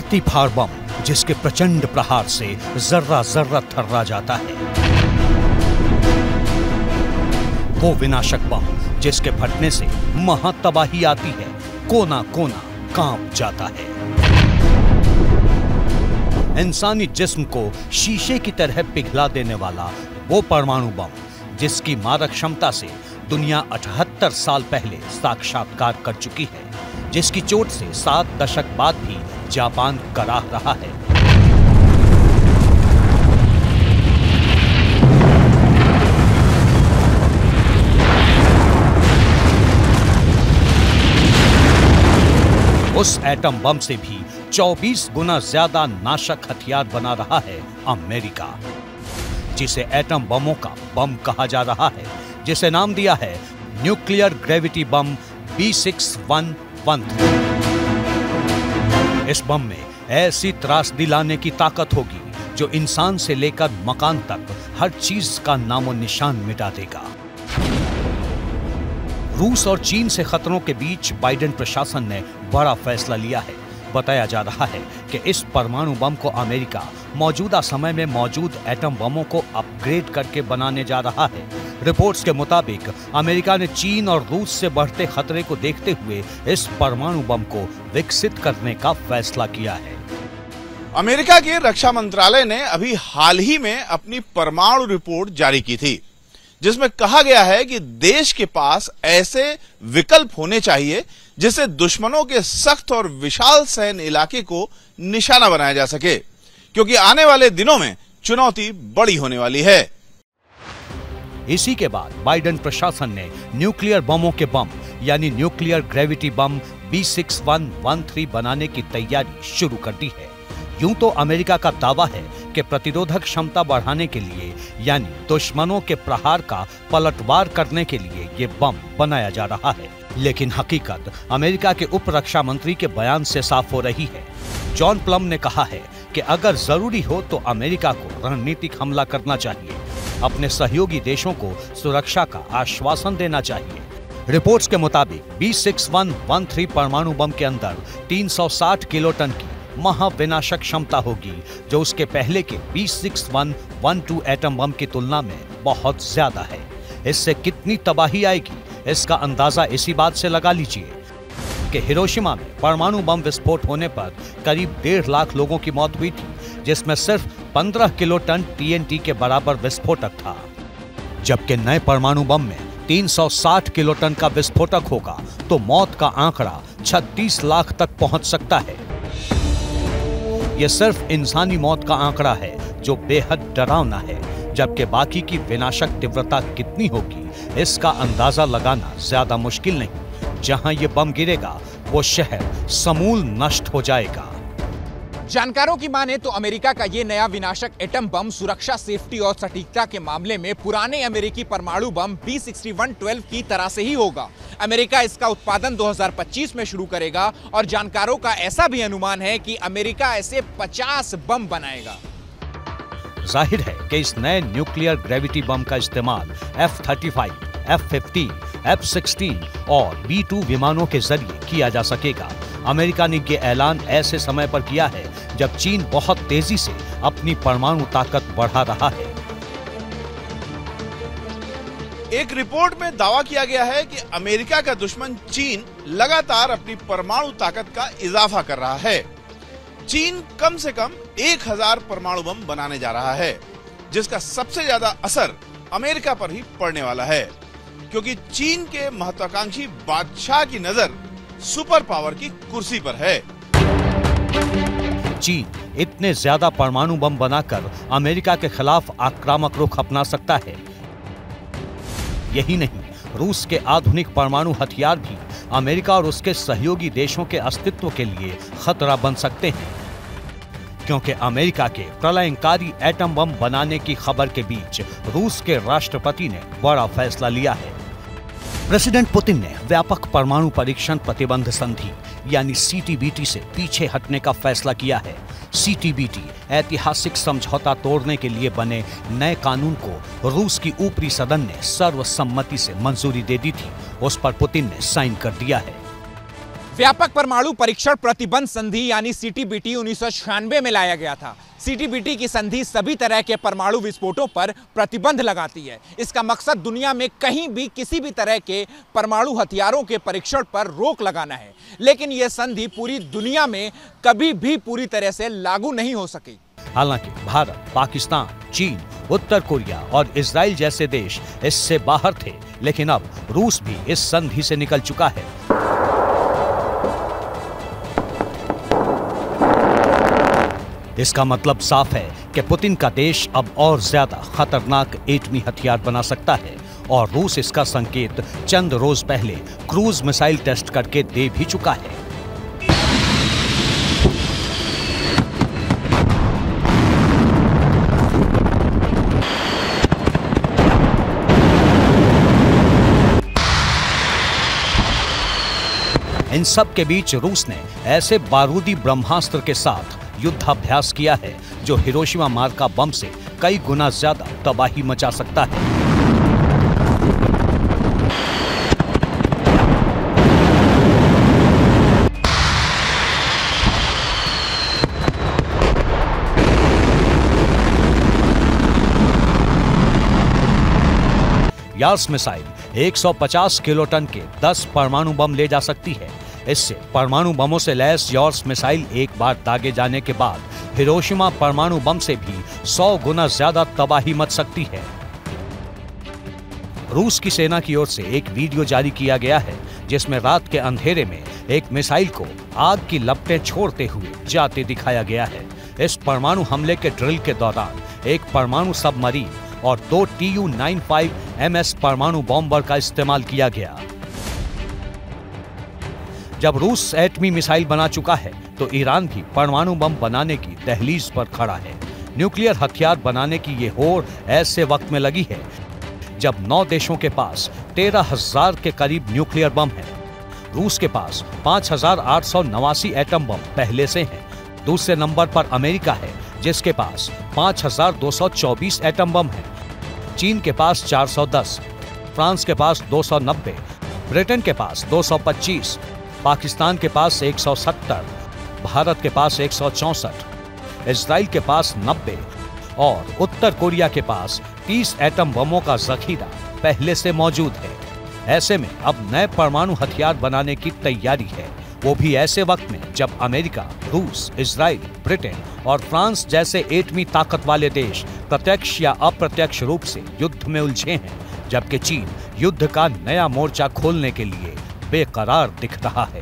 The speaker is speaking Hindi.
धरती फाड़ बम जिसके प्रचंड प्रहार से जर्रा जर्रा थर्रा जाता है, वो विनाशक बम जिसके फटने से महातबाही आती है, कोना कोना कांप जाता है। इंसानी जिस्म को शीशे की तरह पिघला देने वाला वो परमाणु बम जिसकी मारक क्षमता से दुनिया 78 साल पहले साक्षात्कार कर चुकी है, जिसकी चोट से 7 दशक बाद भी जापान कराह रहा है। उस एटम बम से भी 24 गुना ज्यादा नाशक हथियार बना रहा है अमेरिका, जिसे एटम बमों का बम कहा जा रहा है, जिसे नाम दिया है न्यूक्लियर ग्रेविटी बम B6113। इस बम में ऐसी त्रासदी लाने की ताकत होगी जो इंसान से लेकर मकान तक हर चीज का नामो निशान मिटा देगा। रूस और चीन से खतरों के बीच बाइडेन प्रशासन ने बड़ा फैसला लिया है। बताया जा रहा है कि इस परमाणु बम को अमेरिका मौजूदा समय में मौजूद एटम बमों को अपग्रेड करके बनाने जा रहा है। रिपोर्ट्स के मुताबिक अमेरिका ने चीन और रूस से बढ़ते खतरे को देखते हुए इस परमाणु बम को विकसित करने का फैसला किया है। अमेरिका के रक्षा मंत्रालय ने अभी हाल ही में अपनी परमाणु रिपोर्ट जारी की थी, जिसमें कहा गया है कि देश के पास ऐसे विकल्प होने चाहिए जिससे दुश्मनों के सख्त और विशाल सैन्य इलाके को निशाना बनाया जा सके, क्योंकि आने वाले दिनों में चुनौती बड़ी होने वाली है। इसी के बाद बाइडेन प्रशासन ने न्यूक्लियर बमों के बम यानी न्यूक्लियर ग्रेविटी बम B6113 बनाने की तैयारी शुरू कर दी है। यूं तो अमेरिका का दावा है कि प्रतिरोधक क्षमता बढ़ाने के लिए यानी दुश्मनों के प्रहार का पलटवार करने के लिए ये बम बनाया जा रहा है, लेकिन हकीकत अमेरिका के उप रक्षा मंत्री के बयान से साफ हो रही है। जॉन प्लम ने कहा है कि अगर जरूरी हो तो अमेरिका को रणनीतिक हमला करना चाहिए, अपने सहयोगी देशों को सुरक्षा का आश्वासन देना चाहिए। रिपोर्ट्स के मुताबिक B6113 परमाणु बम के अंदर 360 किलोटन की महाविनाशक क्षमता होगी, जो उसके पहले के B6112 एटम बम की तुलना में बहुत ज्यादा है। इससे कितनी तबाही आएगी इसका अंदाजा इसी बात से लगा लीजिए कि हिरोशिमा में परमाणु बम विस्फोट होने पर करीब 1.5 लाख लोगों की मौत हुई थी, जिसमें सिर्फ 15 किलोटन TNT के बराबर विस्फोटक था, जबकि नए परमाणु बम में 360 किलोटन का विस्फोटक होगा तो मौत का आंकड़ा 36 लाख तक पहुंच सकता है। यह सिर्फ इंसानी मौत का आंकड़ा है जो बेहद डरावना है, जबकि बाकी की विनाशक तीव्रता कितनी होगी इसका अंदाजा लगाना ज्यादा मुश्किल नहीं। जहां यह बम गिरेगा वो शहर समूल नष्ट हो जाएगा। जानकारों की माने तो अमेरिका का ये नया विनाशक एटम बम सुरक्षा, सेफ्टी और सटीकता के मामले में पुराने अमेरिकी परमाणु बम B6112 की तरह से ही होगा। अमेरिका इसका उत्पादन 2025 में शुरू करेगा और जानकारों का ऐसा भी अनुमान है कि अमेरिका ऐसे 50 बम बनाएगा। जाहिर है कि इस नए न्यूक्लियर ग्रेविटी बम का इस्तेमाल F-35, F-15, F-16 और B-2 विमानों के जरिए किया जा सकेगा। अमेरिका ने यह ऐलान ऐसे समय पर किया है जब चीन बहुत तेजी से अपनी परमाणु ताकत बढ़ा रहा है। एक रिपोर्ट में दावा किया गया है कि अमेरिका का दुश्मन चीन लगातार अपनी परमाणु ताकत का इजाफा कर रहा है। चीन कम से कम 1000 परमाणु बम बनाने जा रहा है, जिसका सबसे ज्यादा असर अमेरिका पर ही पड़ने वाला है, क्योंकि चीन के महत्वाकांक्षी बादशाह की नजर सुपर पावर की कुर्सी पर है। चीन इतने ज्यादा परमाणु बम बनाकर अमेरिका के खिलाफ आक्रामक रुख अपना सकता है। यही नहीं, रूस के आधुनिक परमाणु हथियार भी अमेरिका और उसके सहयोगी देशों के अस्तित्व के लिए खतरा बन सकते हैं, क्योंकि अमेरिका के प्रलयंकारी एटम बम बनाने की खबर के बीच रूस के राष्ट्रपति ने बड़ा फैसला लिया है। प्रेसिडेंट पुतिन ने व्यापक परमाणु परीक्षण प्रतिबंध संधि यानी CTBT से पीछे हटने का फैसला किया है। CTBT ऐतिहासिक समझौता तोड़ने के लिए बने नए कानून को रूस की ऊपरी सदन ने सर्वसम्मति से मंजूरी दे दी थी, उस पर पुतिन ने साइन कर दिया है। व्यापक परमाणु परीक्षण प्रतिबंध संधि यानी सीटीबीटी 1996 में लाया गया था। सीटीबीटी की संधि सभी तरह के परमाणु विस्फोटों पर प्रतिबंध लगाती है। इसका मकसद दुनिया में कहीं भी किसी भी तरह के परमाणु हथियारों के परीक्षण पर रोक लगाना है, लेकिन यह संधि पूरी दुनिया में कभी भी पूरी तरह से लागू नहीं हो सकी। हालांकि भारत, पाकिस्तान, चीन, उत्तर कोरिया और इजराइल जैसे देश इससे बाहर थे, लेकिन अब रूस भी इस संधि से निकल चुका है। इसका मतलब साफ है कि पुतिन का देश अब और ज्यादा खतरनाक एटमी हथियार बना सकता है और रूस इसका संकेत चंद रोज पहले क्रूज मिसाइल टेस्ट करके दे भी चुका है। इन सब के बीच रूस ने ऐसे बारूदी ब्रह्मास्त्र के साथ युद्धाभ्यास किया है जो हिरोशिमा मार्का बम से कई गुना ज्यादा तबाही मचा सकता है। यार्स मिसाइल 150 किलोटन के 10 परमाणु बम ले जा सकती है। इससे परमाणु बमों से लैस यार्स मिसाइल एक बार दागे जाने के बाद हिरोशिमा परमाणु बम से भी 100 गुना ज्यादा तबाही मच सकती है। रूस की सेना की ओर से एक वीडियो जारी किया गया है जिसमें रात के अंधेरे में एक मिसाइल को आग की लपटें छोड़ते हुए जाते दिखाया गया है। इस परमाणु हमले के ड्रिल के दौरान एक परमाणु सबमरीन और 2 Tu-95 MS परमाणु बॉम्बर का इस्तेमाल किया गया। जब रूस एटमी मिसाइल बना चुका है तो ईरान भी परमाणु बम बनाने की दहलीज पर खड़ा है। न्यूक्लियर हथियार बनाने की ये होड़ ऐसे वक्त में लगी है जब 9 देशों के पास 13,000 के करीब न्यूक्लियर बम है। रूस के पास 5,889 एटम बम पहले से हैं। दूसरे नंबर पर अमेरिका है जिसके पास 5,224 एटम बम है। चीन के पास 410, फ्रांस के पास 290, ब्रिटेन के पास 225, पाकिस्तान के पास 170, भारत के पास 164, इजराइल के पास 90 और उत्तर कोरिया के पास 30 एटम बमों का जखीरा पहले से मौजूद है। ऐसे में अब नए परमाणु हथियार बनाने की तैयारी है, वो भी ऐसे वक्त में जब अमेरिका, रूस, इजराइल, ब्रिटेन और फ्रांस जैसे एटमी ताकत वाले देश प्रत्यक्ष या अप्रत्यक्ष रूप से युद्ध में उलझे हैं, जबकि चीन युद्ध का नया मोर्चा खोलने के लिए बेकरार दिख रहा है।